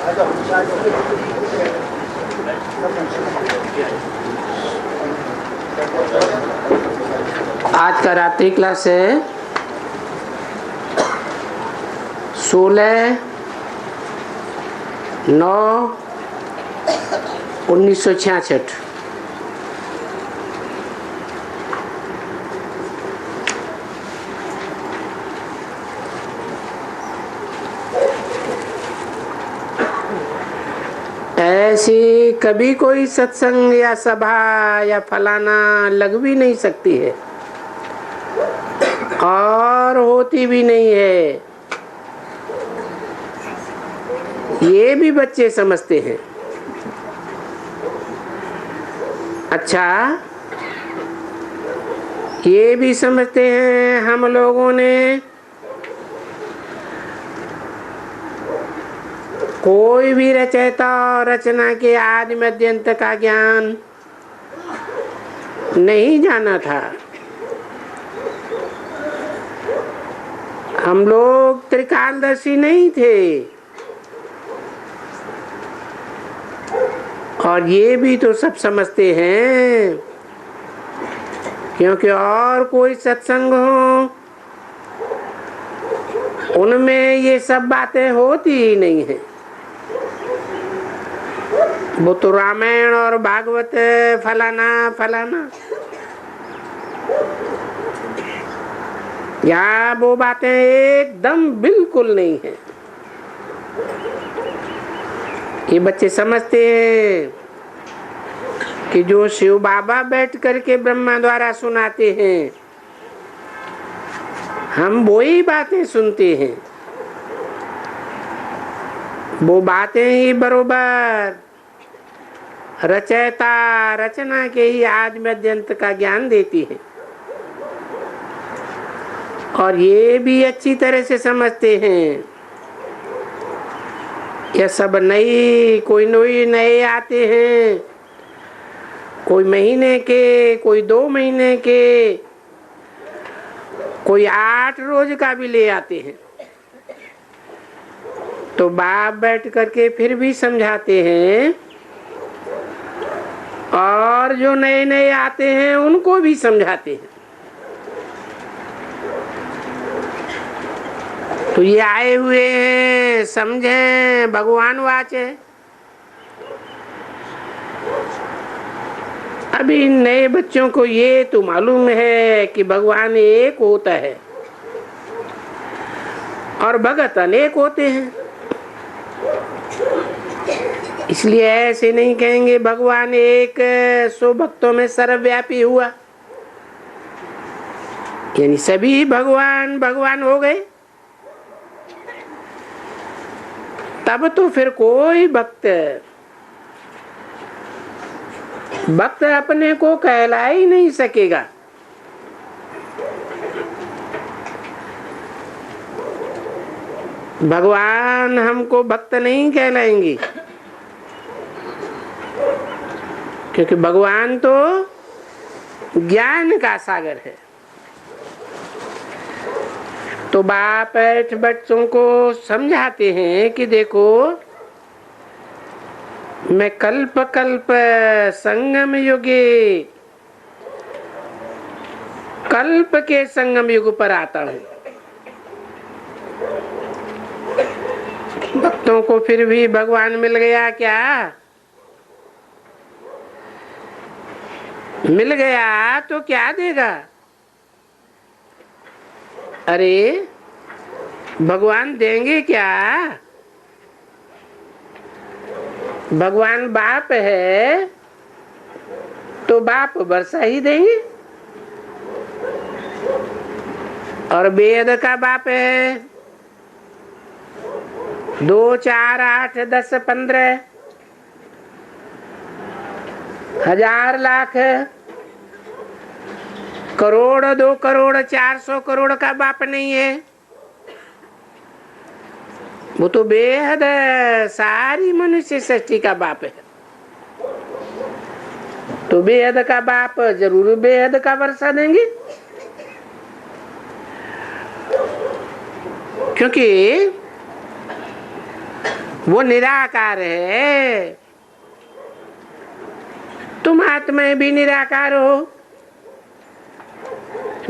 आज का रात्रि क्लास है 16/9/1966। ऐसी कभी कोई सत्संग या सभा या फलाना लग भी नहीं सकती है और होती भी नहीं है। ये भी बच्चे समझते हैं। अच्छा, ये भी समझते हैं हम लोगों ने कोई भी रचयिता और रचना के आदि मध्य अंत का ज्ञान नहीं जाना था। हम लोग त्रिकालदर्शी नहीं थे। और ये भी तो सब समझते हैं, क्योंकि और कोई सत्संग हो उनमें ये सब बातें होती ही नहीं है। वो तो रामायण और भागवत फलाना फलाना, यहाँ वो बातें एकदम बिल्कुल नहीं है। ये बच्चे समझते हैं कि जो शिव बाबा बैठ करके ब्रह्मा द्वारा सुनाते हैं, हम वही बातें सुनते हैं। वो बातें ही बरोबर रचयिता रचना के ही आदि मध्य अंत का ज्ञान देती है। और ये भी अच्छी तरह से समझते हैं, यह सब कोई नए आते हैं, कोई महीने के, कोई 2 महीने के, कोई 8 रोज का भी ले आते हैं। तो बाप बैठ करके फिर भी समझाते हैं, और जो नए आते हैं उनको भी समझाते हैं। तो ये आए हुए हैं, समझें, भगवान वाचे। अभी नए बच्चों को ये तो मालूम है कि भगवान एक होता है और भगत अनेक होते हैं। इसलिए ऐसे नहीं कहेंगे भगवान एक 100 भक्तों में सर्वव्यापी हुआ, यानी सभी भगवान भगवान हो गए। तब तो फिर कोई भक्त अपने को कहला ही नहीं सकेगा। भगवान हमको भक्त नहीं कहलाएंगे, क्योंकि भगवान तो ज्ञान का सागर है। तो बाप बच्चों को समझाते हैं कि देखो, मैं कल्प कल्प संगम युगे, कल्प के संगम युग पर आता हूँ। भक्तों को फिर भी भगवान मिल गया क्या? मिल गया तो क्या देगा? अरे भगवान देंगे क्या? भगवान बाप है तो बाप वर्षा ही देंगे। और वेद का बाप है 2 4 8 10 15 हजार लाख करोड़ 2 करोड़ 400 करोड़ का बाप नहीं है। वो तो बेहद सारी मनुष्य सृष्टि का बाप है। तो बेहद का बाप जरूर बेहद का वर्षा देंगे, क्योंकि वो निराकार है। तुम आत्माएं भी निराकार हो।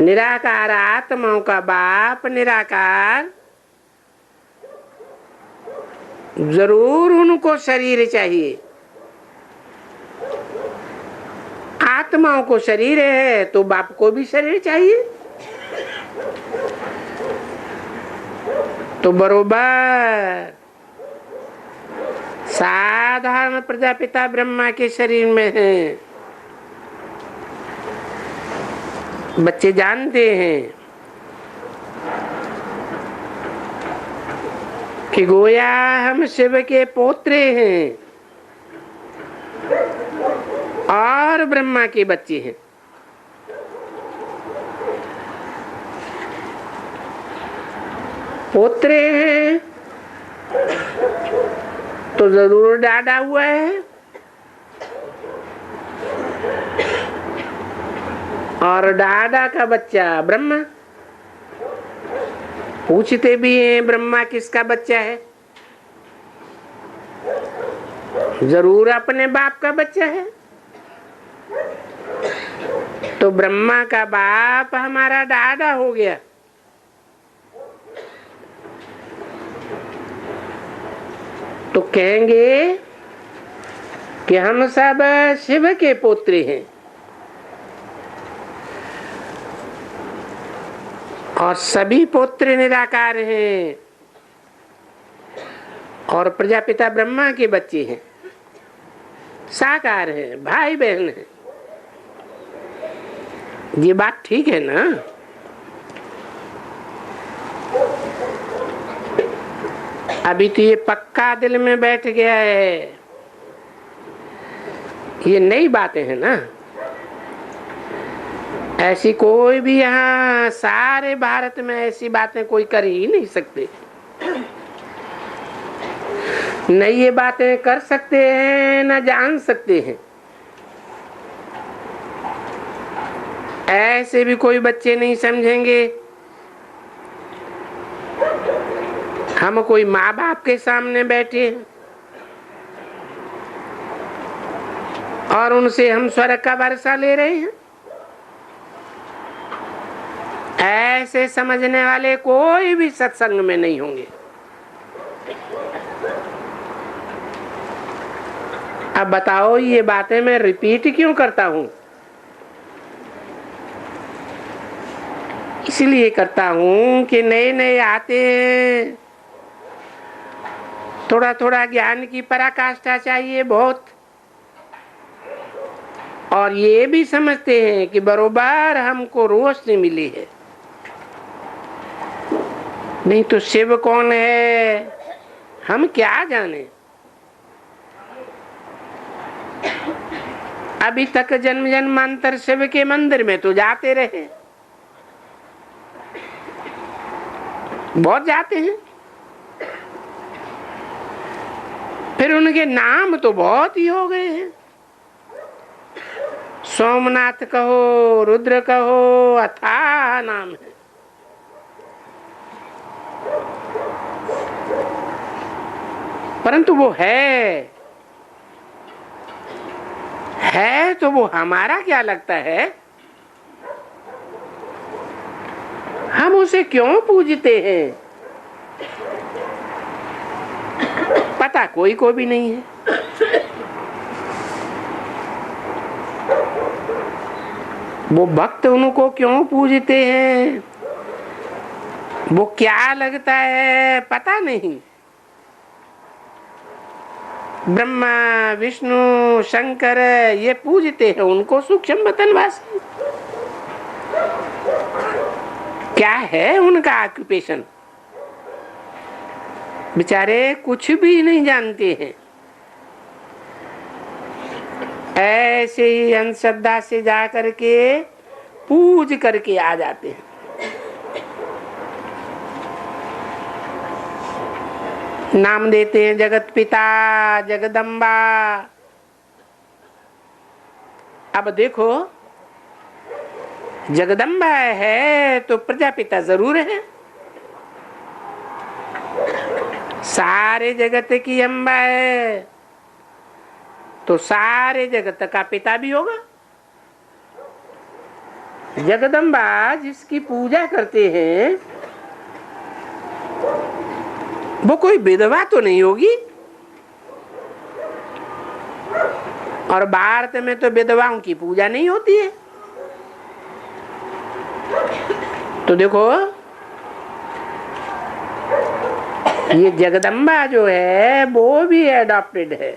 निराकार आत्माओं का बाप निराकार, जरूर उनको शरीर चाहिए। आत्माओं को शरीर है तो बाप को भी शरीर चाहिए। तो बरोबर साधारण प्रजापिता ब्रह्मा के शरीर में है। बच्चे जानते हैं कि गोया हम शिव के पोत्रे हैं और ब्रह्मा के बच्चे हैं। पोत्रे हैं तो जरूर डाढ़ा हुआ है, और डाढ़ा का बच्चा ब्रह्मा। पूछते भी हैं ब्रह्मा किसका बच्चा है, जरूर अपने बाप का बच्चा है। तो ब्रह्मा का बाप हमारा डाढ़ा हो गया। तो कहेंगे कि हम सब शिव के पुत्र हैं, और सभी पुत्र निराकार हैं, और प्रजापिता ब्रह्मा के बच्चे हैं, साकार हैं, भाई बहन हैं। ये बात ठीक है ना? अभी तो ये पक्का दिल में बैठ गया है। ये नई बातें हैं ना। ऐसी कोई भी यहाँ सारे भारत में ऐसी बातें कोई कर ही नहीं सकते। न ये बातें कर सकते हैं न जान सकते हैं। ऐसे भी कोई बच्चे नहीं समझेंगे। हम कोई माँ बाप के सामने बैठे हैं और उनसे हम स्वर्ग का वर्षा ले रहे हैं। ऐसे समझने वाले कोई भी सत्संग में नहीं होंगे। अब बताओ ये बातें मैं रिपीट क्यों करता हूं? इसलिए करता हूं कि नए नए आते हैं, थोड़ा थोड़ा ज्ञान की पराकाष्ठा चाहिए बहुत, और ये भी समझते हैं कि बरोबर हमको रोशनी मिली है। नहीं तो शिव कौन है हम क्या जाने। अभी तक जन्म जन्मांतर शिव के मंदिर में तो जाते रहे, बहुत जाते हैं। फिर उनके नाम तो बहुत ही हो गए हैं। सोमनाथ कहो, रुद्र कहो, अथाह नाम है। परंतु वो है तो वो हमारा क्या लगता है? हम उसे क्यों पूजते हैं? पता कोई को भी नहीं है। वो भक्त उनको क्यों पूजते हैं, वो क्या लगता है पता नहीं। ब्रह्मा विष्णु शंकर ये पूजते हैं उनको सूक्ष्म वतनवासी। क्या है उनका ऑक्यूपेशन? बेचारे कुछ भी नहीं जानते हैं। ऐसे ही अंधश्रद्धा से जा करके पूज करके आ जाते हैं। नाम देते हैं जगत पिता जगदम्बा। अब देखो जगदम्बा है तो प्रजापिता जरूर है। सारे जगत की अम्बा है तो सारे जगत का पिता भी होगा। जगदम्बा जिसकी पूजा करते हैं वो कोई विधवा तो नहीं होगी। और भारत में तो विधवाओं की पूजा नहीं होती है। तो देखो ये जगदम्बा जो है वो भी एडॉप्टेड है।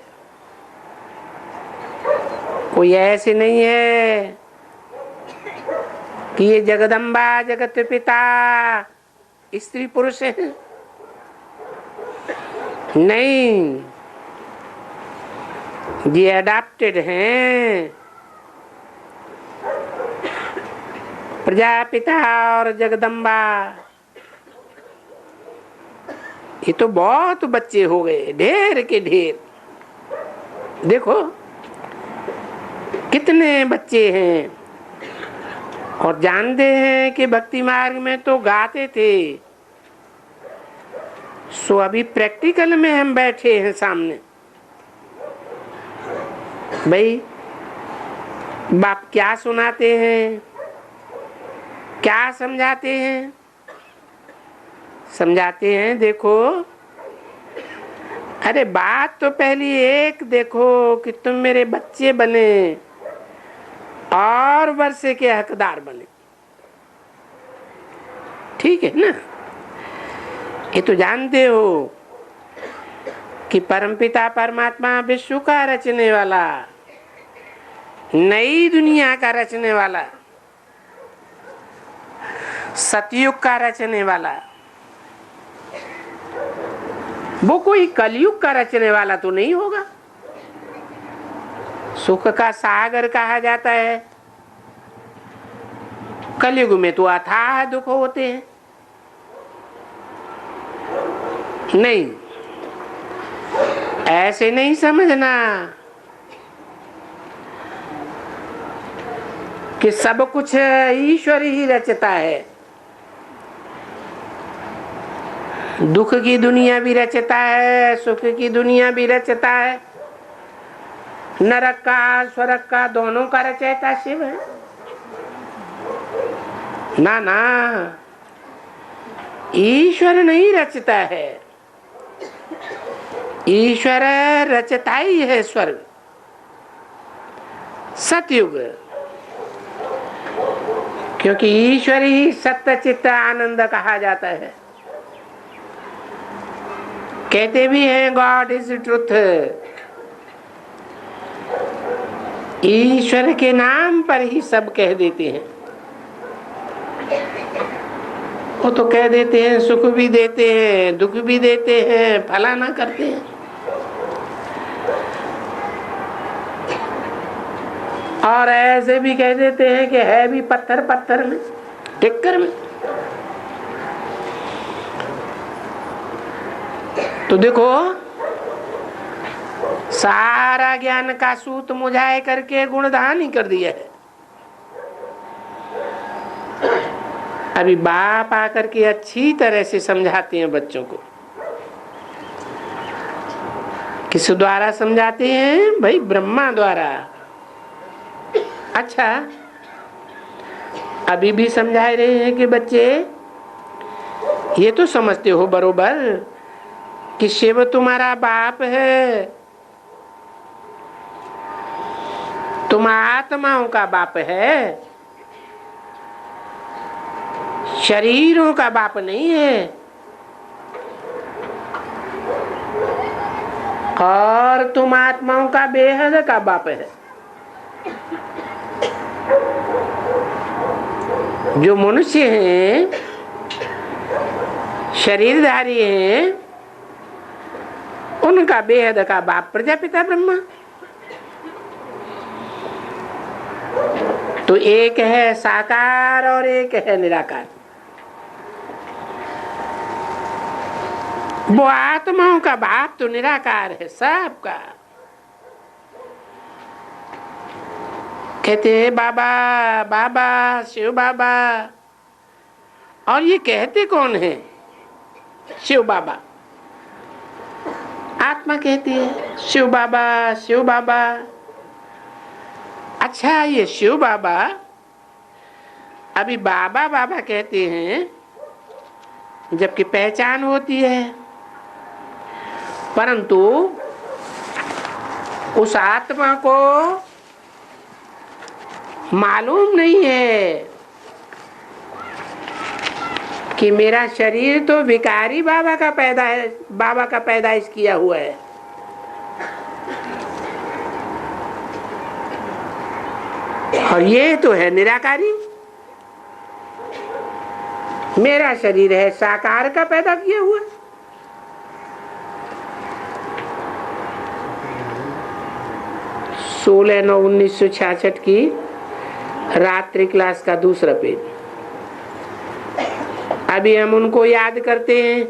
कोई ऐसे नहीं है कि ये जगदम्बा जगत पिता स्त्री पुरुष है, नहीं, ये एडॉप्टेड हैं। प्रजापिता और जगदम्बा ये तो बहुत बच्चे हो गए, ढेर के ढेर। देखो कितने बच्चे हैं। और जानते हैं कि भक्ति मार्ग में तो गाते थे। सो अभी प्रैक्टिकल में हम बैठे हैं सामने। भाई बाप क्या सुनाते हैं, क्या समझाते हैं? समझाते हैं देखो, अरे बात तो पहली एक देखो कि तुम मेरे बच्चे बने और वर्षे के हकदार बने, ठीक है ना? ये तो जानते हो कि परमपिता परमात्मा विश्व का रचने वाला, नई दुनिया का रचने वाला, सतयुग का रचने वाला, वो कोई कलयुग का रचने वाला तो नहीं होगा। सुख का सागर कहा जाता है, कलयुग में तो अथाह दुख होते हैं। नहीं, ऐसे नहीं समझना कि सब कुछ ईश्वर ही रचता है। दुख की दुनिया भी रचता है, सुख की दुनिया भी रचता है, नरक का स्वर्ग का दोनों का रचयिता शिव है। ना ना, ईश्वर नहीं रचता है, ईश्वर रचता ही है स्वर्ग सतयुग। क्योंकि ईश्वर ही सत्य चित्त आनंद कहा जाता है। कहते भी हैं गॉड इज ट्रुथ। ईश्वर के नाम पर ही सब कह देते हैं। वो तो कह देते हैं सुख भी देते हैं, दुख भी देते हैं, फलाना करते हैं। और ऐसे भी कह देते हैं कि है भी पत्थर पत्थर में, टिक्कर में। तो देखो सारा ज्ञान का सूत मुझाए करके गुणधान ही कर दिया है। अभी बाप आकर के अच्छी तरह से समझाते हैं बच्चों को। किस द्वारा समझाते हैं? भाई ब्रह्मा द्वारा। अच्छा, अभी भी समझा रहे हैं कि बच्चे ये तो समझते हो बरोबर कि शिव तुम्हारा बाप है, तुम आत्माओं का बाप है, शरीरों का बाप नहीं है। और तुम आत्माओं का बेहद का बाप है। जो मनुष्य हैं, शरीरधारी हैं, उनका बेहद का बाप प्रजापिता ब्रह्मा। तो एक है साकार और एक है निराकार। वो आत्माओं का बाप तो निराकार है सबका। कहते हैं बाबा बाबा शिव बाबा। और ये कहते कौन है? शिव बाबा। आत्मा कहती है शिव बाबा, शिव बाबा। अच्छा, ये शिव बाबा अभी बाबा बाबा कहते हैं, जबकि पहचान होती है, परंतु उस आत्मा को मालूम नहीं है कि मेरा शरीर तो भिखारी बाबा का पैदाइश किया हुआ है। और ये तो है निराकारी। मेरा शरीर है साकार का पैदा किया हुआ। 16/9/1966 की रात्रि क्लास का दूसरा पेज। अभी हम उनको याद करते हैं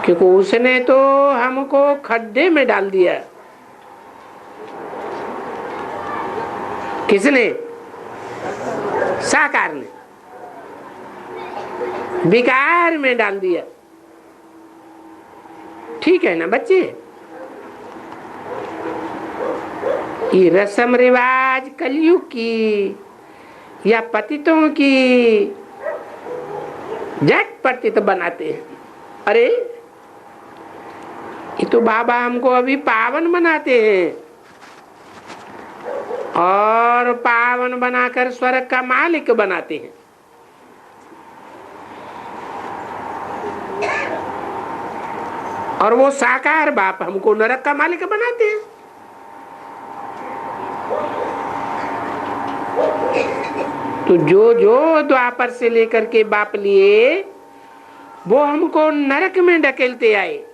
क्योंकि उसने तो हमको खड्डे में डाल दिया। किसने? साकार ने विकार में डाल दिया। ठीक है ना बच्चे? ये रस्म रिवाज कलयुग की या पतितों की झटपट तो बनाते हैं। अरे ये तो बाबा हमको अभी पावन बनाते हैं और पावन बनाकर स्वर्ग का मालिक बनाते हैं। और वो साकार बाप हमको नरक का मालिक बनाते हैं। तो जो जो द्वापर से लेकर के बाप लिए वो हमको नरक में ढकेलते आए।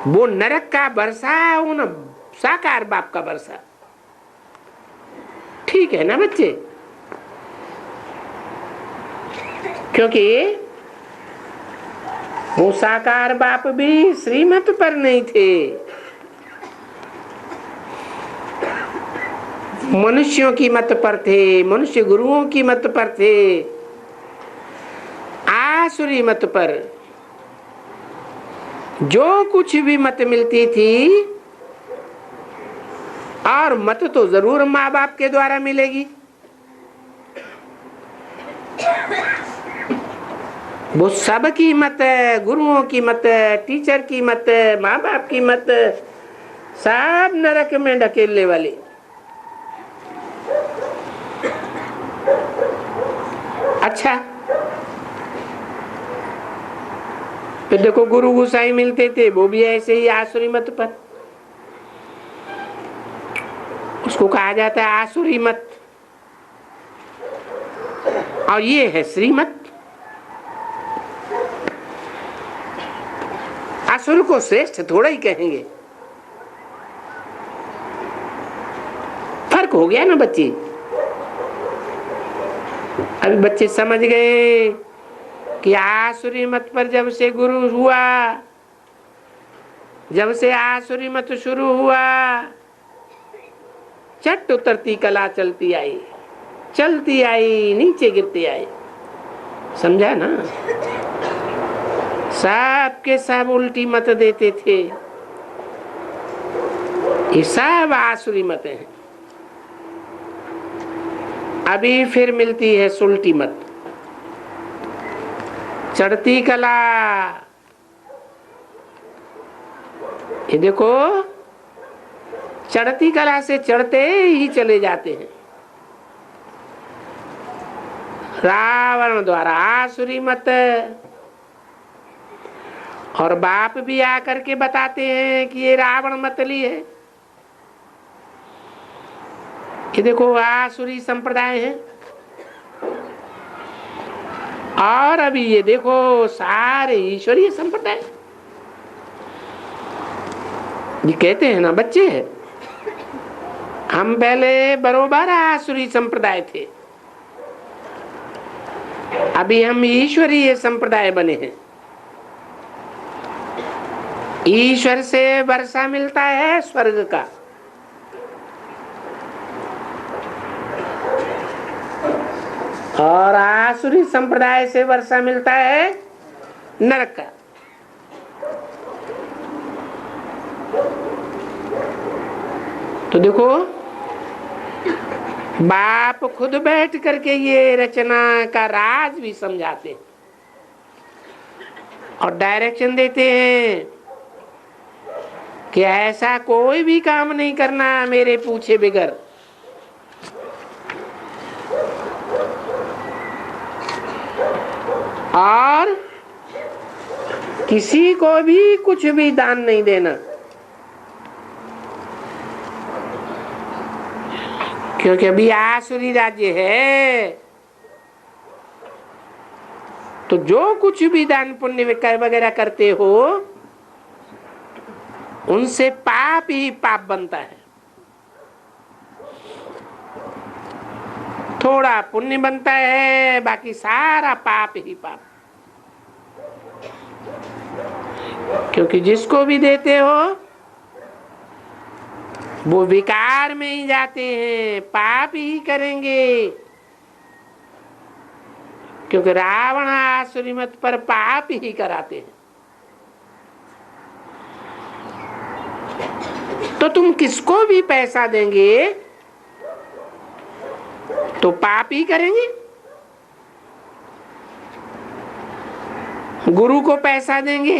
वो नरक का बरसा उन साकार बाप का बरसा। ठीक है ना बच्चे? क्योंकि वो साकार बाप भी श्रीमत पर नहीं थे, मनुष्यों की मत पर थे, मनुष्य गुरुओं की मत पर थे, आसुरी मत पर। जो कुछ भी मत मिलती थी, और मत तो जरूर माँ बाप के द्वारा मिलेगी, वो सब की मत, गुरुओं की मत, टीचर की मत, माँ बाप की मत, सब नरक में ढकेलने वाली। अच्छा, तो देखो गुरु गोसाई मिलते थे, वो भी ऐसे ही आसुरी मत पर। उसको कहा जाता है आसुरी मत, और ये है श्रीमत। असुर को श्रेष्ठ थोड़ा ही कहेंगे। फर्क हो गया ना बच्चे? अभी बच्चे समझ गए कि आसुरी मत पर जब से गुरु हुआ, जब से आसुरी मत शुरू हुआ, चट उतरती कला चलती आई, चलती आई, नीचे गिरती आई। समझा ना? सब के सब उल्टी मत देते थे। ये सब आसुरी मत हैं। अभी फिर मिलती है सुलटी मत, चढ़ती कला। ये देखो, चढ़ती कला से चढ़ते ही चले जाते हैं। रावण द्वारा आसुरी मत, और बाप भी आकर के बताते हैं कि ये रावण मतली है। ये देखो आसुरी संप्रदाय है। और अभी ये देखो सारे ईश्वरीय संप्रदाय। ये कहते हैं ना बच्चे, हम पहले बरोबर आसुरी संप्रदाय थे, अभी हम ईश्वरीय संप्रदाय बने हैं। ईश्वर से वर्षा मिलता है स्वर्ग का। और आसुरी संप्रदाय से वर्षा मिलता है नरक का। तो देखो, बाप खुद बैठ करके ये रचना का राज भी समझाते हैं और डायरेक्शन देते हैं कि ऐसा कोई भी काम नहीं करना मेरे पूछे बगैर। और किसी को भी कुछ भी दान नहीं देना, क्योंकि अभी आसुरी राज्य है। तो जो कुछ भी दान पुण्य वगैरह करते हो उनसे पाप ही पाप बनता है। थोड़ा पुण्य बनता है, बाकी सारा पाप ही पाप। क्योंकि जिसको भी देते हो वो विकार में ही जाते हैं, पाप ही करेंगे। क्योंकि रावण आसुरी मत पर पाप ही कराते हैं। तो तुम किसको भी पैसा देंगे तो पाप ही करेंगे। गुरु को पैसा देंगे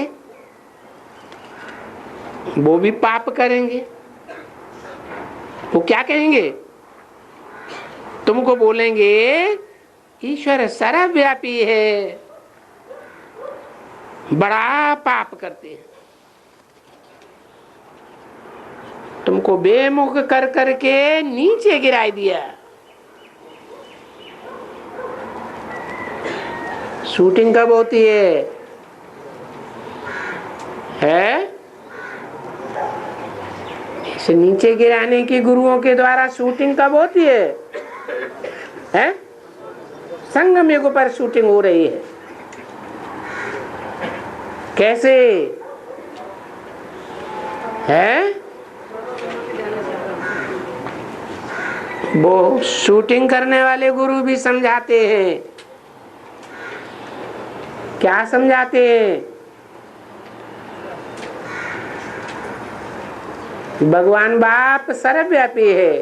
वो भी पाप करेंगे। वो क्या कहेंगे? तुमको बोलेंगे ईश्वर सर्वव्यापी है, बड़ा पाप करते हैं। तुमको बेमुख कर करके नीचे गिराई दिया। शूटिंग कब होती है? इसे नीचे गिराने की गुरुओं के द्वारा शूटिंग कब होती है? संगम युग पर शूटिंग हो रही है। कैसे है? वो शूटिंग करने वाले गुरु भी समझाते हैं। क्या समझाते हैं? भगवान बाप सर्वव्यापी है।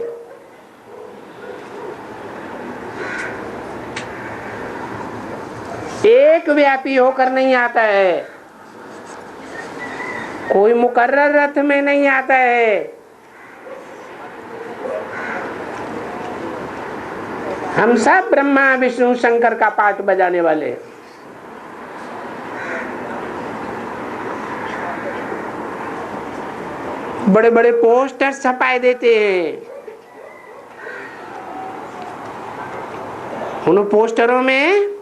एक व्यापी होकर नहीं आता है, कोई मुकर्रर रथ में नहीं आता है। हम सब ब्रह्मा विष्णु शंकर का पाठ बजाने वाले हैं। बड़े बड़े पोस्टर छपाए देते हैं। उन पोस्टरों में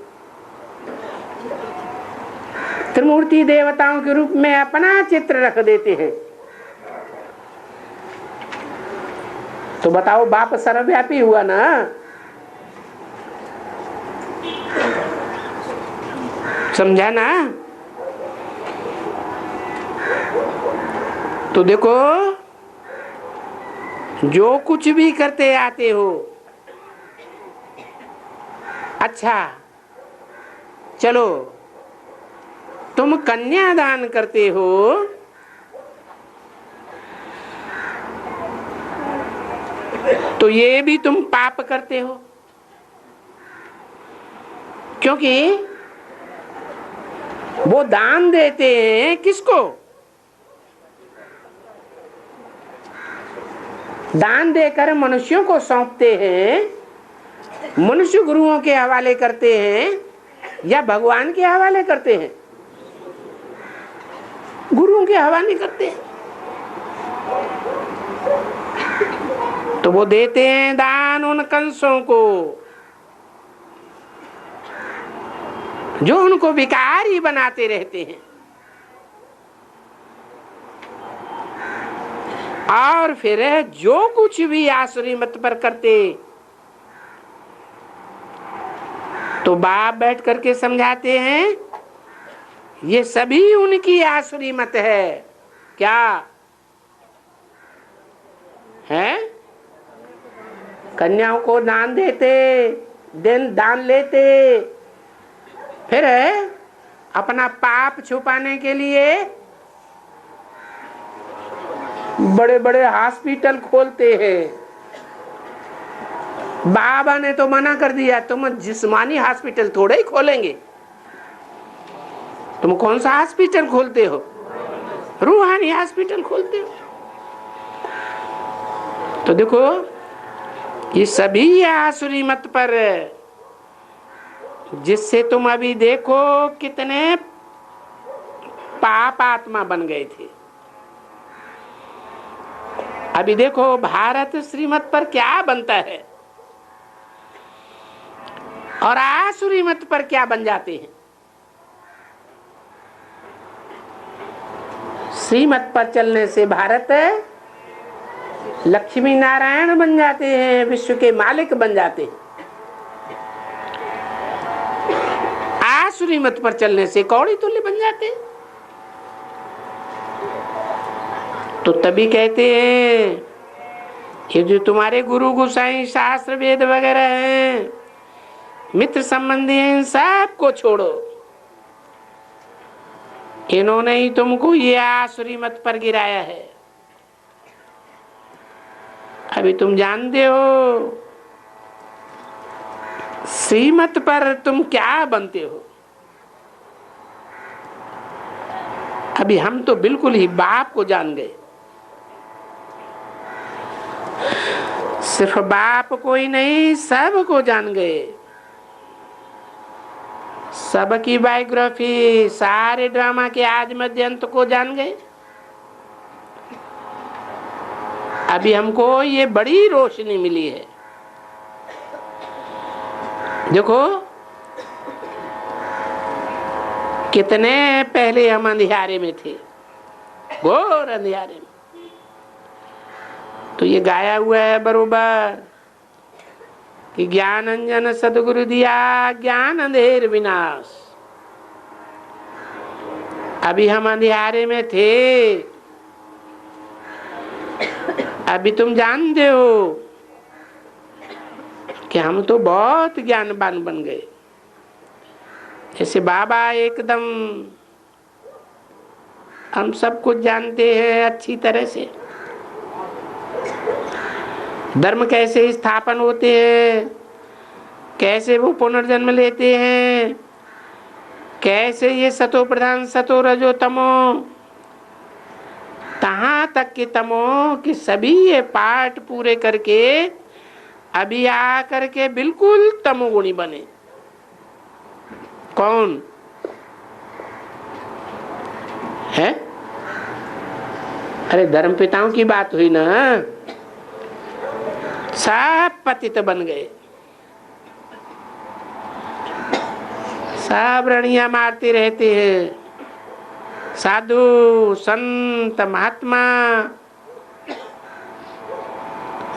त्रिमूर्ति देवताओं के रूप में अपना चित्र रख देते हैं। तो बताओ, बाप सर्वव्यापी हुआ ना? समझा ना? तो देखो, जो कुछ भी करते आते हो, अच्छा चलो तुम कन्यादान करते हो तो ये भी तुम पाप करते हो। क्योंकि वो दान देते हैं किसको? दान देकर मनुष्यों को सौंपते हैं। मनुष्य गुरुओं के हवाले करते हैं या भगवान के हवाले करते हैं? गुरुओं के हवाले करते हैं। तो वो देते हैं दान उन कंसों को जो उनको विकारी बनाते रहते हैं। और फिर जो कुछ भी आसुरी मत पर करते तो बाप बैठ करके समझाते हैं ये सभी उनकी आसुरी मत है। क्या है? कन्याओं को दान देते, दान लेते, फिर अपना पाप छुपाने के लिए बड़े बड़े हॉस्पिटल खोलते हैं। बाबा ने तो मना कर दिया, तुम जिस्मानी हॉस्पिटल थोड़े ही खोलेंगे, तुम कौन सा हॉस्पिटल खोलते हो? रूहानी हॉस्पिटल खोलते हो। तो देखो ये सभी आसुरी मत पर, जिससे तुम अभी देखो कितने पाप आत्मा बन गए थे। अभी देखो भारत श्रीमत पर क्या बनता है और आसुरी मत पर क्या बन जाते हैं। श्रीमत पर चलने से भारत लक्ष्मी नारायण बन जाते हैं, विश्व के मालिक बन जाते हैं। आसुरी मत पर चलने से कौड़ी तुल्य बन जाते हैं। तो तभी कहते हैं ये जो तुम्हारे गुरु गोसाई शास्त्र वेद वगैरह हैं, मित्र संबंधी हैं, इन सब को छोड़ो। इन्होंने ही तुमको ये आसुरी मत पर गिराया है। अभी तुम जानते हो श्रीमत पर तुम क्या बनते हो। अभी हम तो बिल्कुल ही बाप को जान गए। सिर्फ बाप को ही नहीं, सब को जान गए। सबकी बायोग्राफी, सारे ड्रामा के आज मध्य अंत को जान गए। अभी हमको ये बड़ी रोशनी मिली है। देखो कितने पहले हम अंधियारे में थे, घोर अंधियारे में। तो ये गाया हुआ है बरोबर कि ज्ञान अंजन सदगुरु दिया, ज्ञान अंधेर विनाश। अभी हम अंधियारे में थे, अभी तुम जानते हो कि हम तो बहुत ज्ञानवान बन गए। जैसे बाबा एकदम हम सब कुछ जानते हैं अच्छी तरह से। धर्म कैसे स्थापन होते हैं, कैसे वो पुनर्जन्म लेते हैं, कैसे ये सतो प्रधान सतो रजो तमो, तहां तक के तमो कि सभी ये पाठ पूरे करके अभी आकर के बिल्कुल तमोगुणी बने। कौन है? अरे धर्म पिताओं की बात हुई ना, सब पतित बन गए, सब रणिया मारते रहते हैं। साधु संत महात्मा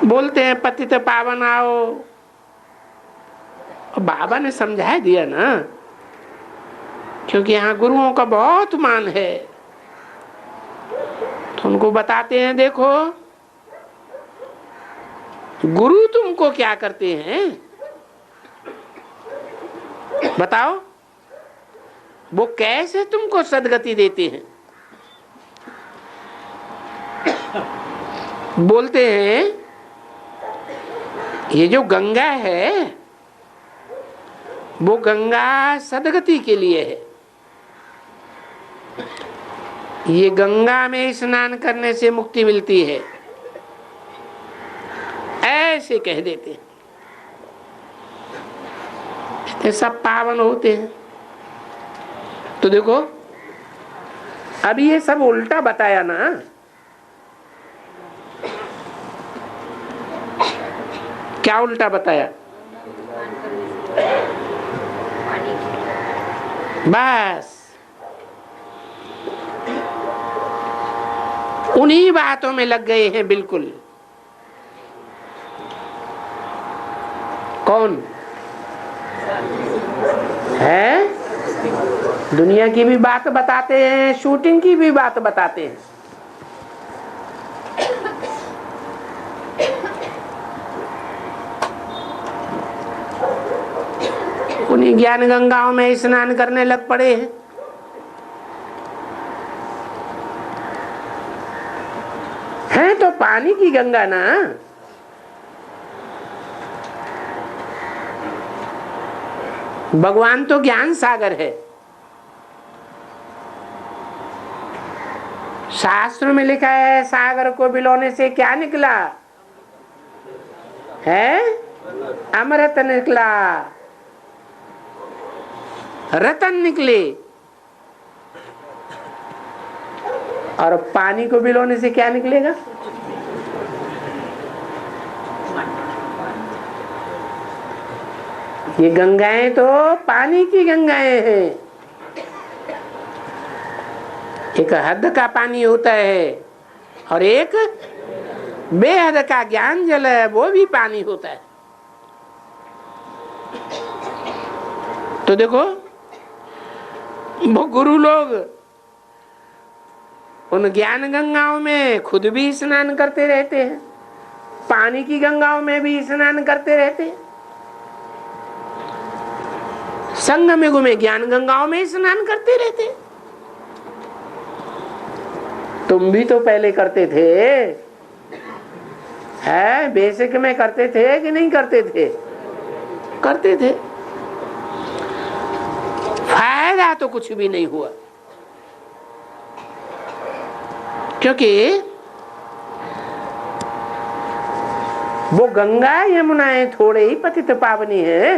बोलते हैं पतित पावन आओ। बाबा ने समझा दिया ना, क्योंकि यहाँ गुरुओं का बहुत मान है। तो उनको बताते हैं देखो गुरु तुमको क्या करते हैं, बताओ वो कैसे तुमको सदगति देते हैं। बोलते हैं ये जो गंगा है वो गंगा सदगति के लिए है। ये गंगा में स्नान करने से मुक्ति मिलती है, ऐसे कह देते हैं। सब पावन होते हैं। तो देखो अभी ये सब उल्टा बताया ना। क्या उल्टा बताया? बस उन्हीं बातों में लग गए हैं बिल्कुल। कौन है? दुनिया की भी बात बताते हैं, शूटिंग की भी बात बताते हैं। ज्ञान गंगाओं में स्नान करने लग पड़े हैं। है तो पानी की गंगा ना। भगवान तो ज्ञान सागर है। शास्त्र में लिखा है सागर को बिलोने से क्या निकला है? अमृत निकला, रतन निकले। और पानी को बिलोने से क्या निकलेगा? ये गंगाएं तो पानी की गंगाएं हैं। एक हद का पानी होता है और एक बेहद का ज्ञान जल है, वो भी पानी होता है। तो देखो वो गुरु लोग उन ज्ञान गंगाओं में खुद भी स्नान करते रहते हैं, पानी की गंगाओं में भी स्नान करते रहते हैं, संगम युग में ज्ञान गंगाओं में स्नान करते रहते हैं। तुम भी तो पहले करते थे, है बेसिक में करते थे कि नहीं करते थे? करते थे। फायदा तो कुछ भी नहीं हुआ, क्योंकि वो गंगा यमुनाएं थोड़े ही पतित पावनी है।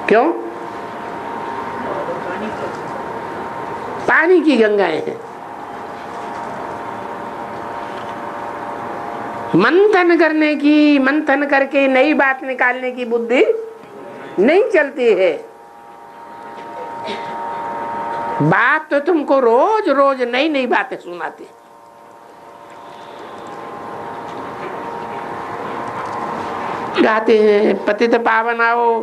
क्यों? पानी की गंगाएं हैं। मंथन करने की, मंथन करके नई बात निकालने की बुद्धि नहीं चलती है। बात तो तुमको रोज रोज नई नई बातें सुनाते, गाते हैं पतित पावन आओ,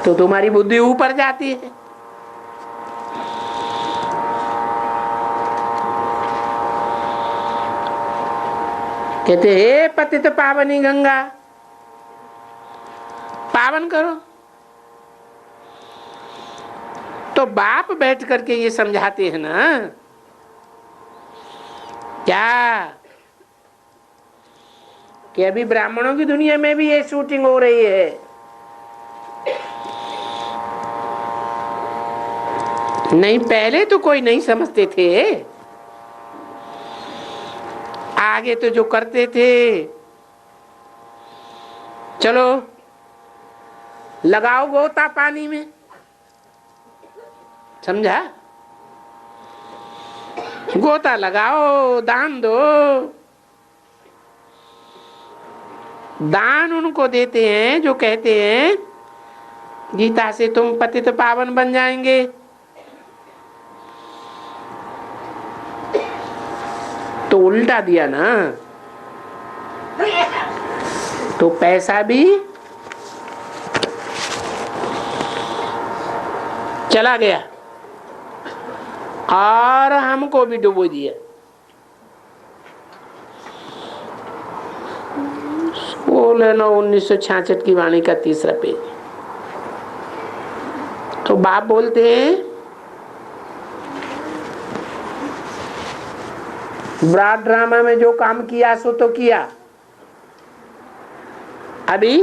तो तुम्हारी बुद्धि ऊपर जाती है। कहते हे पतित पावनी गंगा, पावन करो। तो बाप बैठ करके ये समझाते हैं ना, क्या कि अभी ब्राह्मणों की दुनिया में भी ये शूटिंग हो रही है। नहीं, पहले तो कोई नहीं समझते थे, आगे तो जो करते थे, चलो लगाओ गोता पानी में, समझा? गोता लगाओ, दान दो। दान उनको देते हैं जो कहते हैं गीता से तुम पतित पावन बन जाएंगे। तो उल्टा दिया ना, तो पैसा भी चला गया और हमको भी डुबो दिया। 16/9/1966 की वाणी का 3रा पेज। तो बाप बोलते हैं ब्रॉड ड्रामा में जो काम किया सो तो किया, अभी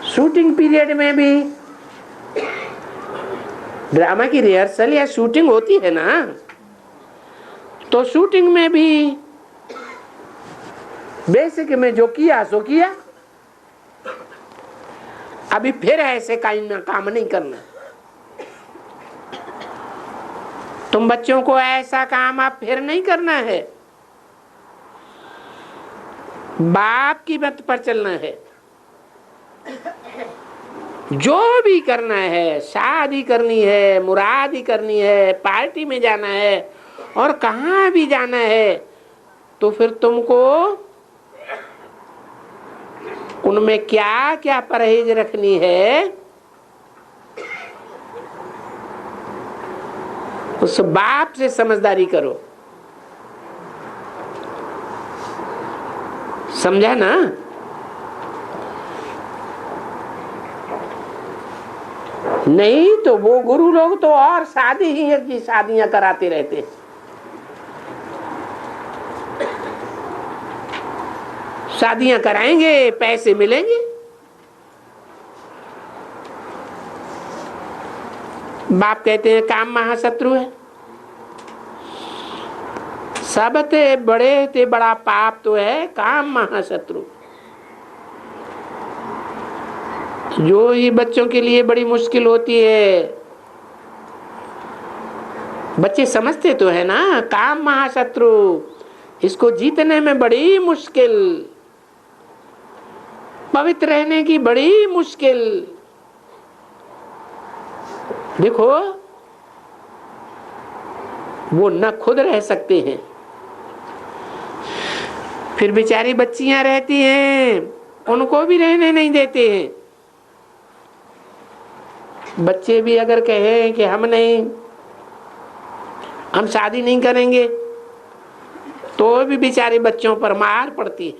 शूटिंग पीरियड में भी ड्रामा की रिहर्सल या शूटिंग होती है ना, तो शूटिंग में भी बेसिक में जो किया सो किया। अभी फिर ऐसे काम नहीं करना। तुम बच्चों को ऐसा काम आप फिर नहीं करना है, बाप की मत पर चलना है। जो भी करना है, शादी करनी है, मुरादी करनी है, पार्टी में जाना है और कहाँ भी जाना है, तो फिर तुमको उनमें क्या क्या परहेज रखनी है, उस बाप से समझदारी करो। समझा ना? नहीं तो वो गुरु लोग तो और शादी ही की शादियां कराते रहते हैं। शादियां कराएंगे, पैसे मिलेंगे। बाप कहते हैं काम महाशत्रु है। सबसे बड़े से बड़ा पाप तो है काम महाशत्रु, जो ही बच्चों के लिए बड़ी मुश्किल होती है। बच्चे समझते तो है ना, काम महाशत्रु, इसको जीतने में बड़ी मुश्किल, पवित्र रहने की बड़ी मुश्किल। देखो वो न खुद रह सकते हैं, फिर बेचारी बच्चियां रहती हैं, उनको भी रहने नहीं देते हैं। बच्चे भी अगर कहें कि हम शादी नहीं करेंगे, तो भी बेचारे बच्चों पर मार पड़ती है।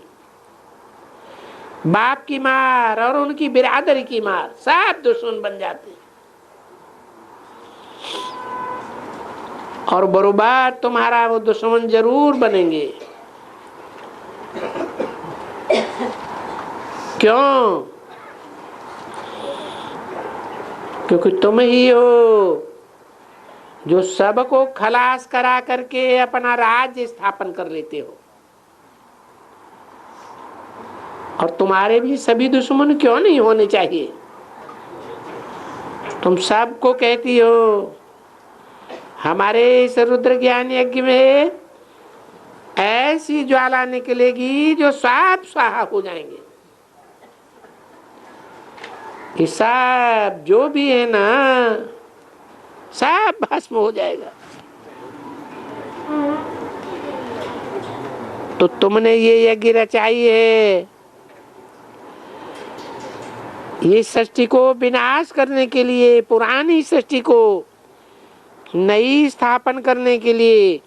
बाप की मार और उनकी बिरादरी की मार, सब दुश्मन बन जाते हैं। और बरोबर तुम्हारा वो दुश्मन जरूर बनेंगे। क्यों? क्योंकि तुम ही हो जो सबको खलास करा करके अपना राज्य स्थापन कर लेते हो। और तुम्हारे भी सभी दुश्मन क्यों नहीं होने चाहिए? तुम सबको कहती हो हमारे इस रुद्र ज्ञान यज्ञ में ऐसी ज्वाला निकलेगी जो सब स्वाहा हो जाएंगे। ये सब जो भी है ना, सब भस्म हो जाएगा। तो तुमने ये यज्ञ रचाई है, ये सृष्टि को विनाश करने के लिए, पुरानी सृष्टि को नई स्थापन करने के लिए।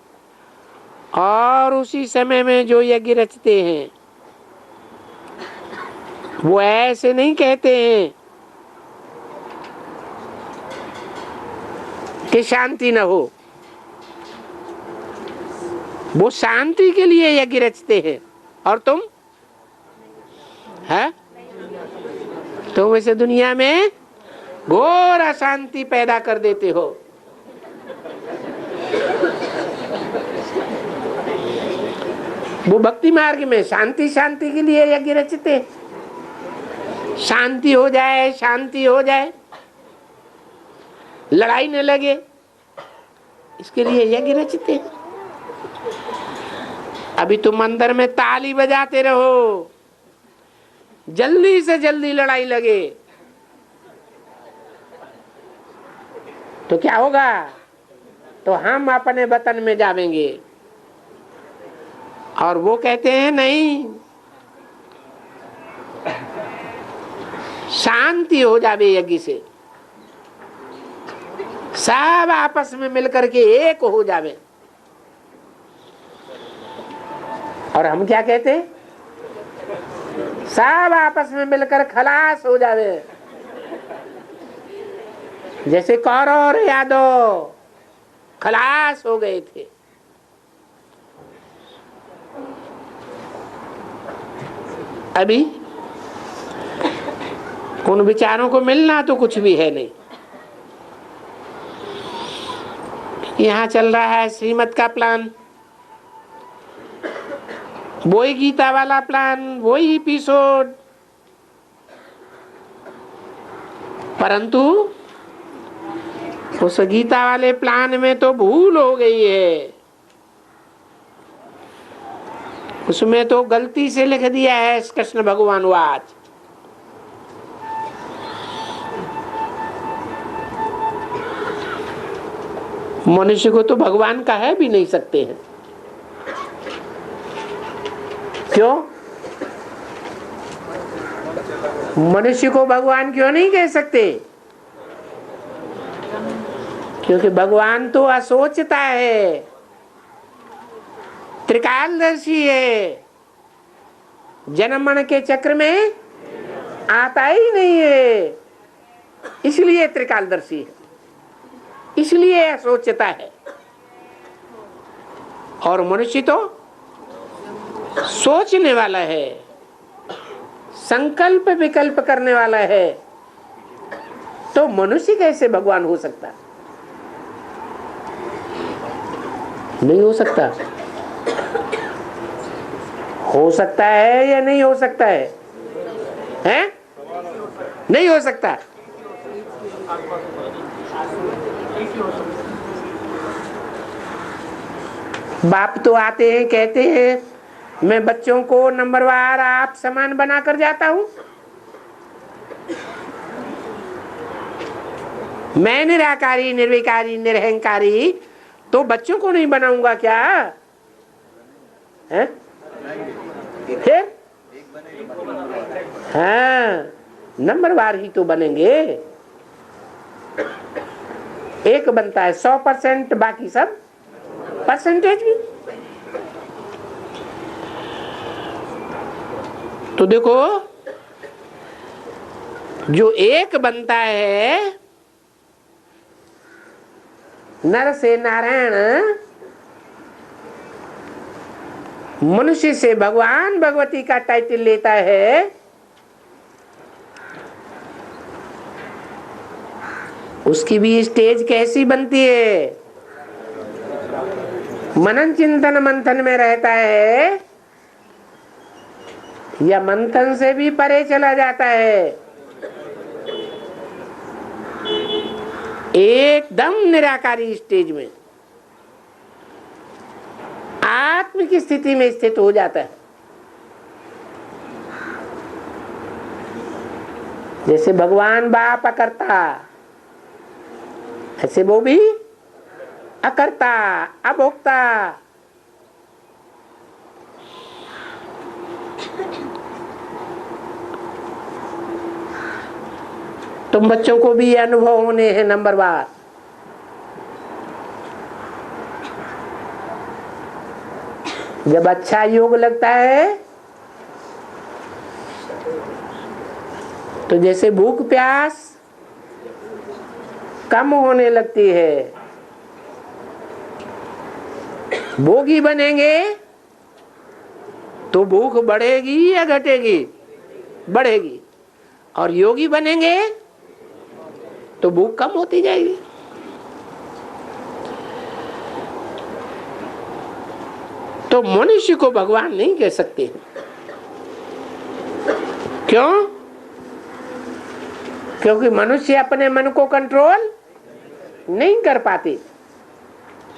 और उसी समय में जो यज्ञ रचते हैं वो ऐसे नहीं कहते हैं कि शांति न हो, वो शांति के लिए यज्ञ रचते हैं। और तुम है, तुम इस दुनिया में घोर अशांति पैदा कर देते हो। वो भक्ति मार्ग में शांति शांति के लिए यज्ञ रचते, शांति हो जाए, शांति हो जाए, लड़ाई न लगे, इसके लिए यज्ञ रचते। अभी तुम अंदर में ताली बजाते रहो, जल्दी से जल्दी लड़ाई लगे, तो क्या होगा? तो हम अपने वतन में जावेंगे। और वो कहते हैं नहीं, शांति हो जावे यज्ञ से, सब आपस में मिलकर के एक हो जावे। और हम क्या कहते? सब आपस में मिलकर खलास हो जावे। जैसे कौरव और यादव खलास हो गए थे। अभी उन विचारों को मिलना तो कुछ भी है नहीं। यहाँ चल रहा है श्रीमत का प्लान, वही गीता वाला प्लान, वही एपिसोड, परंतु उस गीता वाले प्लान में तो भूल हो गई है। उसमें तो गलती से लिख दिया है कृष्ण भगवान वाच। मनुष्य को तो भगवान कह भी नहीं सकते हैं। क्यों? मनुष्य को भगवान क्यों नहीं कह सकते? क्योंकि भगवान तो असोचता है, त्रिकालदर्शी है, जन्म मरण के चक्र में आता ही नहीं है, इसलिए त्रिकालदर्शी है, इसलिए सोचता है। और मनुष्य तो सोचने वाला है, संकल्प विकल्प करने वाला है। तो मनुष्य कैसे भगवान हो सकता? नहीं हो सकता। हो सकता है या नहीं हो सकता है? हैं? नहीं हो सकता। बाप तो आते हैं, कहते हैं मैं बच्चों को नंबरवार आप समान बनाकर जाता हूं, मैं निराकारी निर्विकारी निरहंकारी, तो बच्चों को नहीं बनाऊंगा क्या? है? फिर हाँ, नंबरवार ही तो बनेंगे। एक बनता है 100%, बाकी सब परसेंटेज भी। तो देखो, जो एक बनता है नर से नारायण, मनुष्य से भगवान भगवती का टाइटल लेता है, उसकी भी स्टेज कैसी बनती है? मनन चिंतन मंथन में रहता है या मंथन से भी परे चला जाता है? एकदम निराकारी स्टेज में आत्म की स्थिति में स्थित हो जाता है। जैसे भगवान बाप अकर्ता, ऐसे वो भी अकर्ता अभोक्ता। तुम बच्चों को भी अनुभव होने हैं नंबरवार। जब अच्छा योग लगता है तो जैसे भूख प्यास कम होने लगती है, भोगी बनेंगे तो भूख बढ़ेगी या घटेगी? बढ़ेगी। और योगी बनेंगे तो भूख कम होती जाएगी। तो मनुष्य को भगवान नहीं कह सकते। क्यों? क्योंकि मनुष्य अपने मन को कंट्रोल नहीं कर पाते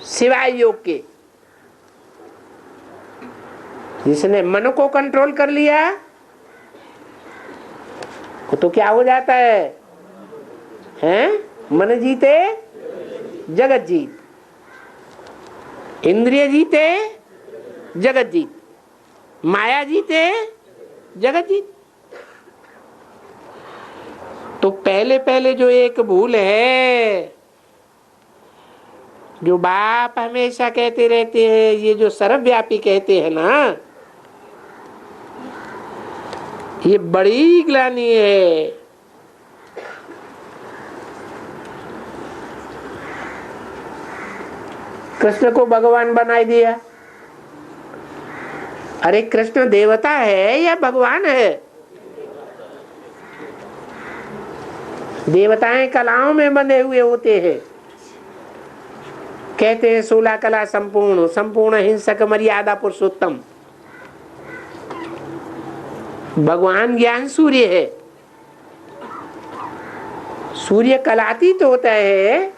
सिवाय योग के। जिसने मन को कंट्रोल कर लिया वो तो क्या हो जाता है? हैं? मन जीते जगत जीत, इंद्रिय जीते जगत जीत, माया जीते जगत जीत। तो पहले पहले जो एक भूल है, जो बाप हमेशा कहते रहते हैं, ये जो सर्वव्यापी कहते हैं ना, ये बड़ी ग्लानि है। कृष्ण को भगवान बनाई दिया। अरे कृष्ण देवता है या भगवान है? देवताएं कलाओं में बंधे हुए होते हैं। कहते हैं 16 कला संपूर्ण, संपूर्ण हिंसक मर्यादा पुरुषोत्तम। भगवान ज्ञान सूर्य है। सूर्य कलातीत तो होता है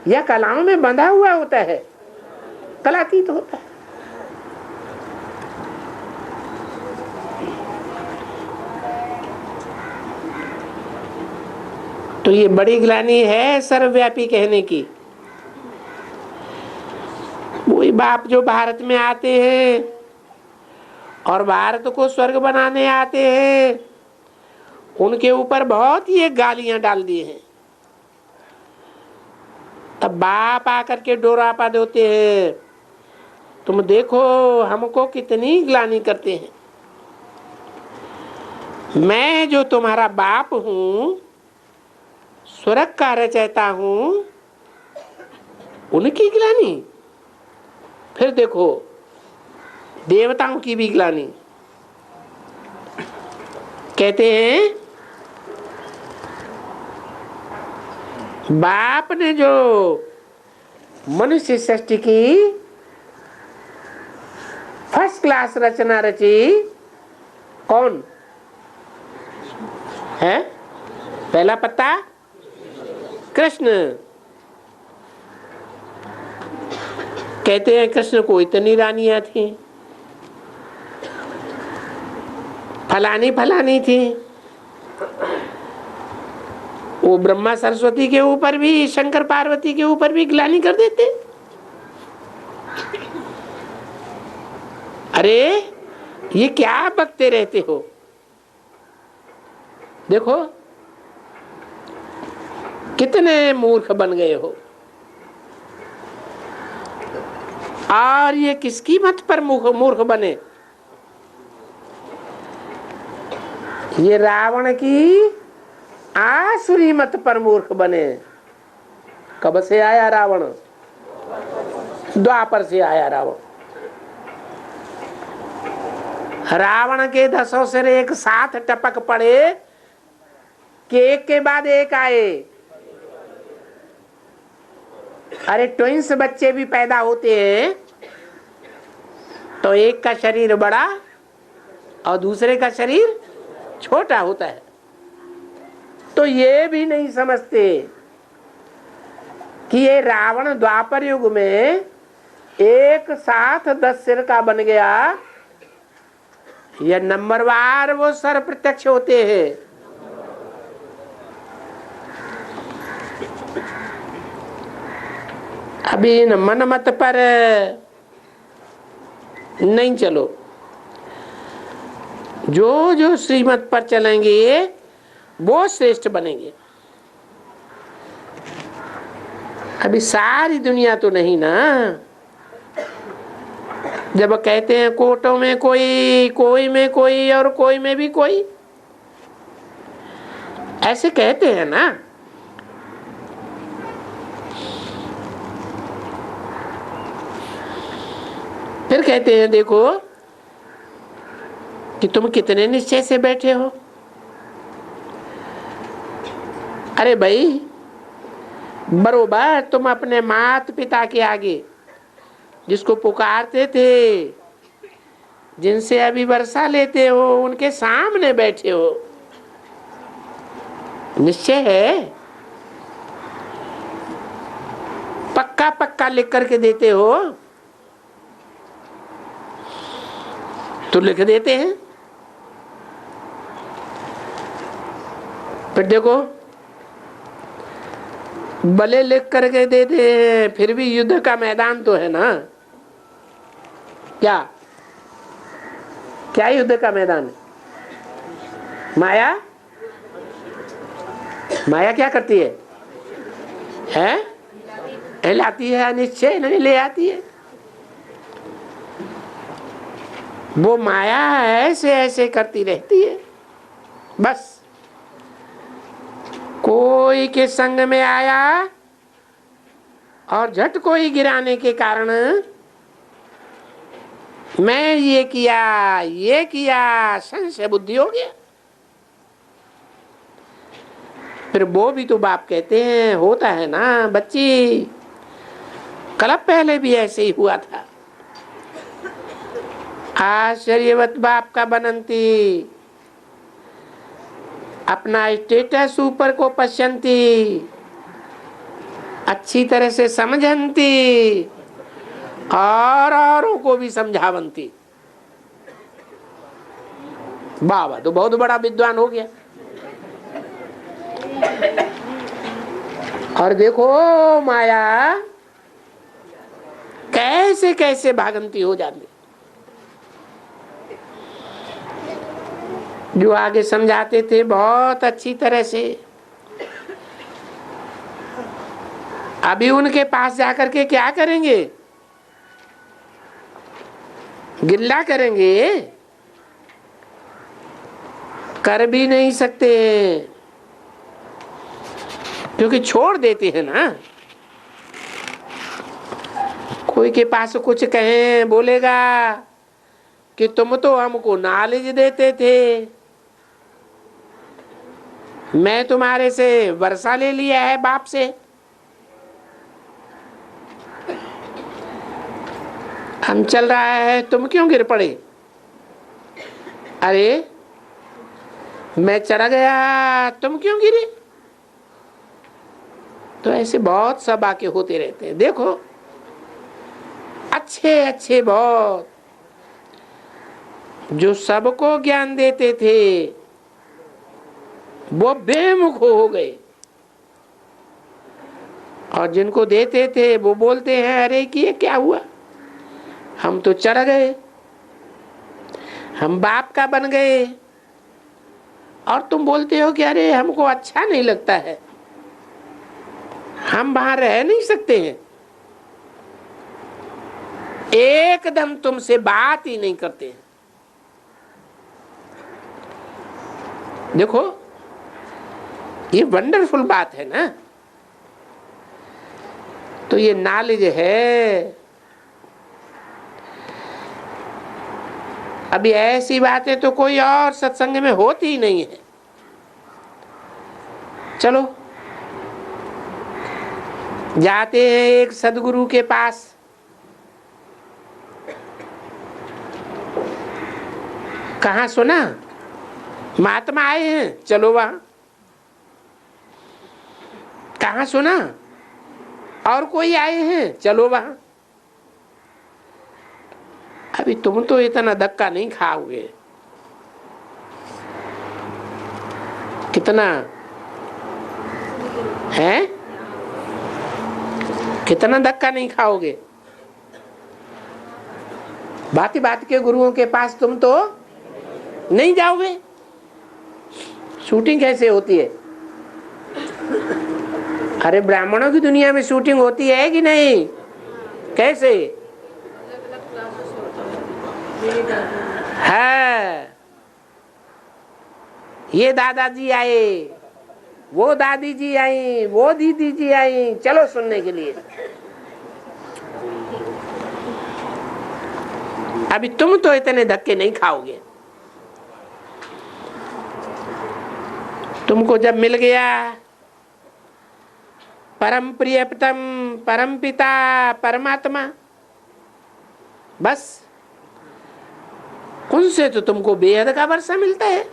या कलाओं में बंधा हुआ होता है? कलातीत होता है। तो ये बड़ी ग्लानि है सर्वव्यापी कहने की। वही बाप जो भारत में आते हैं और भारत को स्वर्ग बनाने आते हैं, उनके ऊपर बहुत ही गालियां डाल दी हैं। तब बाप आकर के डोरा पा देते हैं, तुम देखो हमको कितनी ग्लानि करते हैं। मैं जो तुम्हारा बाप हूं, स्वर्ग का रचयिता हूं, उनकी गिलानी। फिर देखो देवताओं की भी गिलानी। कहते हैं बाप ने जो मनुष्य सृष्टि की फर्स्ट क्लास रचना रची, कौन है? पहला पत्ता कृष्ण। कहते हैं कृष्ण को इतनी रानियां थी, फलानी फलानी थी। वो ब्रह्मा सरस्वती के ऊपर भी, शंकर पार्वती के ऊपर भी गिलानी कर देते। अरे ये क्या बकते रहते हो? देखो कितने मूर्ख बन गए हो। और ये किसकी मत पर मूर्ख बने? ये रावण की आसुरी मत पर मूर्ख बने। कब से आया रावण? द्वापर से आया रावण। रावण के 10 सिर एक साथ टपक पड़े कि एक के बाद एक आए। अरे ट्विंस बच्चे भी पैदा होते हैं तो एक का शरीर बड़ा और दूसरे का शरीर छोटा होता है। तो ये भी नहीं समझते कि ये रावण द्वापर युग में एक साथ 10 सिर का बन गया। यह नंबरवार वो सर प्रत्यक्ष होते हैं। अभी इन मन मत पर नहीं चलो। जो जो श्रीमत पर चलेंगे वो श्रेष्ठ बनेंगे। अभी सारी दुनिया तो नहीं ना। जब कहते हैं कोटों में कोई, कोई में कोई और कोई में भी कोई, ऐसे कहते हैं ना। फिर कहते हैं देखो कि तुम कितने निश्चय से बैठे हो। अरे भाई बरोबर तुम अपने माता पिता के आगे जिसको पुकारते थे, जिनसे अभी वर्षा लेते हो, उनके सामने बैठे हो। निश्चय है, पक्का पक्का लिख करके देते हो तो लिख देते हैं। फिर देखो भले लिख करके देते हैं, फिर भी युद्ध का मैदान तो है ना। क्या क्या युद्ध का मैदान है? माया, माया क्या करती है? हिलाती है, निश्चय नहीं ले आती है। वो माया ऐसे ऐसे करती रहती है। बस कोई के संग में आया और झट कोई गिराने के कारण मैं ये किया संशय बुद्धि हो गया। फिर वो भी तो बाप कहते हैं होता है ना बच्ची। कल पहले भी ऐसे ही हुआ था। आश्चर्यवत बाप का बनंती, अपना स्टेटस ऊपर को पश्यंती, अच्छी तरह से समझंती और औरों को भी समझावंती। बाबा तो बहुत बड़ा विद्वान हो गया। और देखो माया कैसे कैसे भागंती हो जाती। जो आगे समझाते थे बहुत अच्छी तरह से, अभी उनके पास जाकर के क्या करेंगे? गिल्ला करेंगे। कर भी नहीं सकते हैं, क्योंकि छोड़ देते हैं ना। कोई के पास कुछ कहें, बोलेगा कि तुम तो हमको नॉलेज देते थे, मैं तुम्हारे से वर्षा ले लिया है बाप से, हम चल रहा है, तुम क्यों गिर पड़े? अरे मैं चढ़ गया, तुम क्यों गिरे? तो ऐसे बहुत सब बातें होते रहते हैं। देखो अच्छे अच्छे बहुत जो सबको ज्ञान देते थे वो बेमुख हो गए, और जिनको देते थे वो बोलते हैं अरे कि ये क्या हुआ, हम तो चढ़ गए, हम बाप का बन गए, और तुम बोलते हो कि अरे हमको अच्छा नहीं लगता है, हम वहां रह नहीं सकते हैं, एकदम तुमसे बात ही नहीं करते हैं। देखो ये वंडरफुल बात है ना। तो ये नॉलेज है। अभी ऐसी बातें तो कोई और सत्संग में होती ही नहीं है। चलो जाते हैं एक सदगुरु के पास, कहाँ सुना महात्मा आए हैं, चलो वहां। कहाँ सुना और कोई आए हैं, चलो वहां। अभी तुम तो इतना धक्का नहीं खाओगे, कितना है, कितना धक्का नहीं खाओगे। बाती बात के गुरुओं के पास तुम तो नहीं जाओगे। शूटिंग कैसे होती है? अरे ब्राह्मणों की दुनिया में शूटिंग होती है कि नहीं? कैसे है? ये दादाजी आए, वो दादी जी आई, वो दीदी जी आई, चलो सुनने के लिए। अभी तुम तो इतने धक्के नहीं खाओगे। तुमको जब मिल गया परम प्रियतम परम पिता परमात्मा, बस उनसे तो तुमको बेहद का वर्षा मिलता है।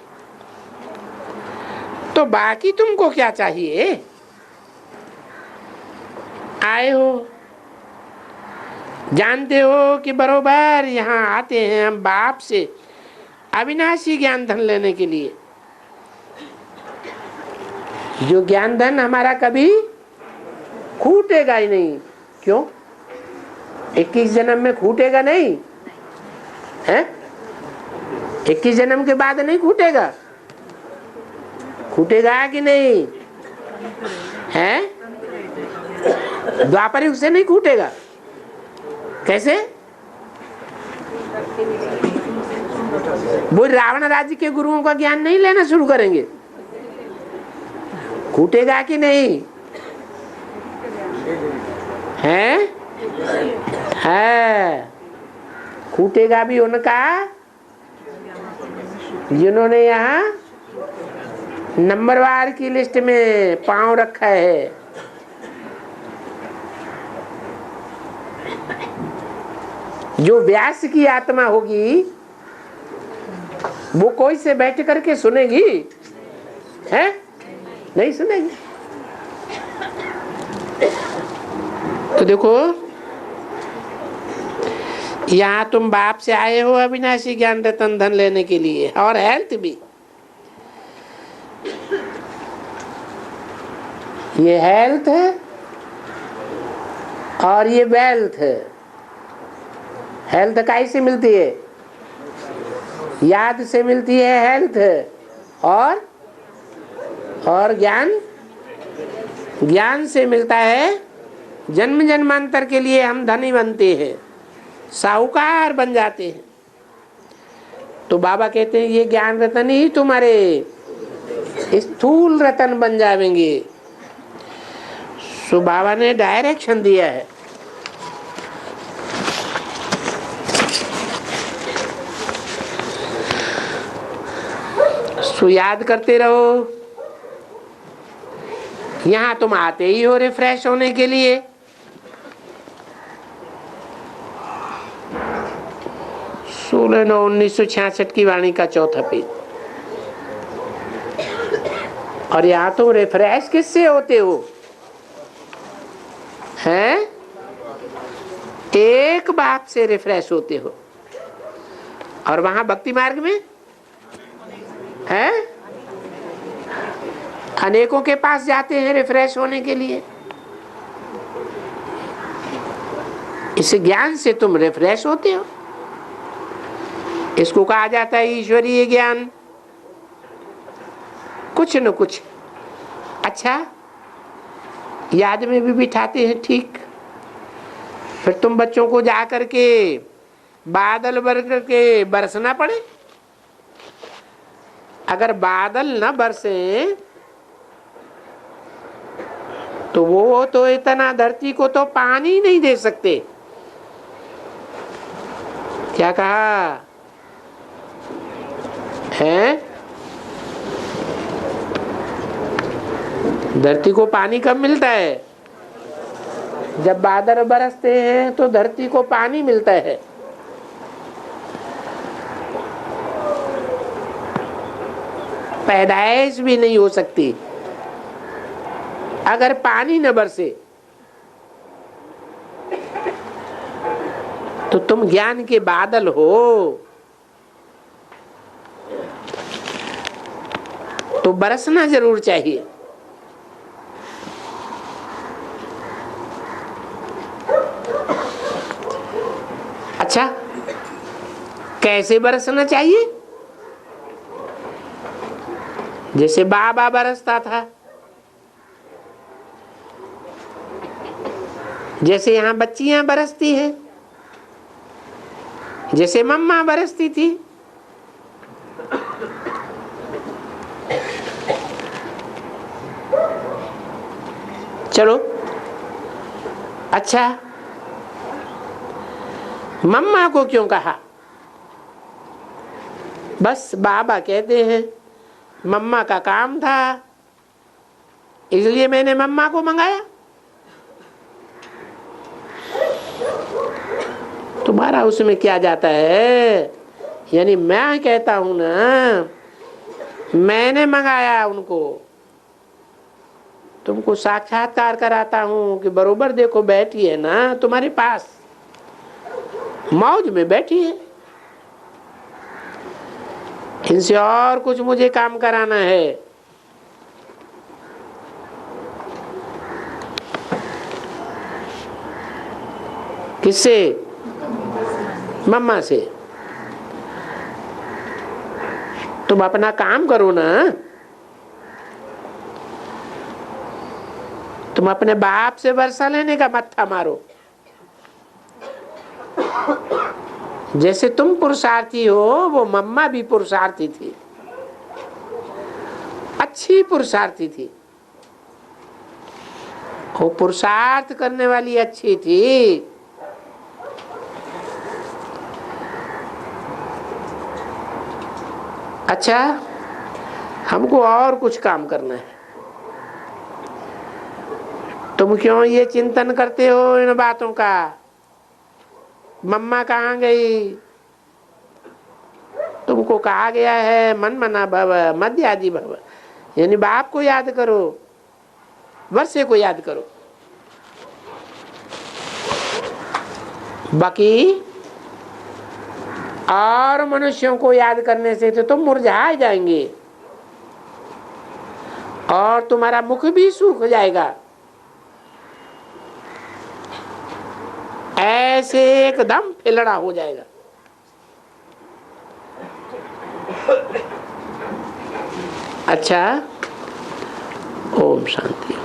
तो बाकी तुमको क्या चाहिए? आए हो, जानते हो कि बरोबर यहाँ आते हैं हम बाप से अविनाशी ज्ञान धन लेने के लिए, जो ज्ञान धन हमारा कभी खूटेगा ही नहीं। क्यों? 21 जन्म में खूटेगा नहीं है? 21 जन्म के बाद नहीं खूटेगा? खूटेगा कि नहीं है? द्वापर युग से नहीं खूटेगा। कैसे? वो रावण राज्य के गुरुओं का ज्ञान नहीं लेना शुरू करेंगे, खूटेगा कि नहीं है? है, खूटेगा भी उनका जिन्होंने यहाँ नंबरवार की लिस्ट में पांव रखा है। जो व्यास की आत्मा होगी वो कोई से बैठ करके सुनेगी है? नहीं सुनेगी। तो देखो यहाँ तुम बाप से आए हो अविनाशी ज्ञान रतन धन लेने के लिए, और हेल्थ भी। ये हेल्थ है और ये वेल्थ है। हेल्थ कैसे मिलती है? याद से मिलती है हेल्थ, और ज्ञान से मिलता है। जन्म जन्मांतर के लिए हम धनी बनते हैं, साहूकार बन जाते हैं। तो बाबा कहते हैं ये ज्ञान रतन ही तुम्हारे स्थूल रतन बन जाएंगे। सो बाबा ने डायरेक्शन दिया है। सो याद करते रहो, यहां तुम आते ही हो रिफ्रेश होने के लिए। 16/9/1966 की वाणी का चौथा पेज। और यहां तुम रिफ्रेश किससे होते हो? हैं? एक बाप से रिफ्रेश होते हो। और वहां भक्ति मार्ग में है अनेकों के पास जाते हैं रिफ्रेश होने के लिए। इस ज्ञान से तुम रिफ्रेश होते हो। इसको कहा जाता है ईश्वरीय ज्ञान। कुछ न कुछ अच्छा याद में भी बिठाते हैं, ठीक। फिर तुम बच्चों को जा करके बादल भर करके बरसना पड़े। अगर बादल न बरसे तो वो तो इतना धरती को तो पानी नहीं दे सकते। क्या कहा है? धरती को पानी कब मिलता है? जब बादल बरसते हैं तो धरती को पानी मिलता है। पैदाइश भी नहीं हो सकती अगर पानी न बरसे। तो तुम ज्ञान के बादल हो, तो बरसना जरूर चाहिए। अच्छा, कैसे बरसना चाहिए? जैसे बाबा बरसता था, जैसे यहाँ बच्चियां बरसती हैं, जैसे मम्मा बरसती थी। चलो अच्छा, मम्मा को क्यों कहा? बस बाबा कहते हैं मम्मा का काम था, इसलिए मैंने मम्मा को मंगाया। तुम्हारा उसमें क्या जाता है? यानी मैं कहता हूं ना, मैंने मंगाया उनको। तुमको साक्षात्कार कराता हूं कि बरोबर देखो बैठी है ना तुम्हारे पास, मौज में बैठी है। इनसे और कुछ मुझे काम कराना है। किससे? मम्मा से। तुम अपना काम करो ना। तुम अपने बाप से वर्षा लेने का मत्था मारो। जैसे तुम पुरुषार्थी हो, वो मम्मा भी पुरुषार्थी थी, अच्छी पुरुषार्थी थी। वो पुरुषार्थ करने वाली अच्छी थी। अच्छा, हमको और कुछ काम करना है। तुम क्यों ये चिंतन करते हो इन बातों का? मम्मा कहाँ गई? तुमको कहा गया है मन मना भव मध्यादि भव, यानी बाप को याद करो, वर्षे को याद करो। बाकी और मनुष्यों को याद करने से तो तुम मुरझा जाएंगे और तुम्हारा मुख भी सूख जाएगा। ऐसे एकदम फिलड़ा हो जाएगा। अच्छा, ओम शांति।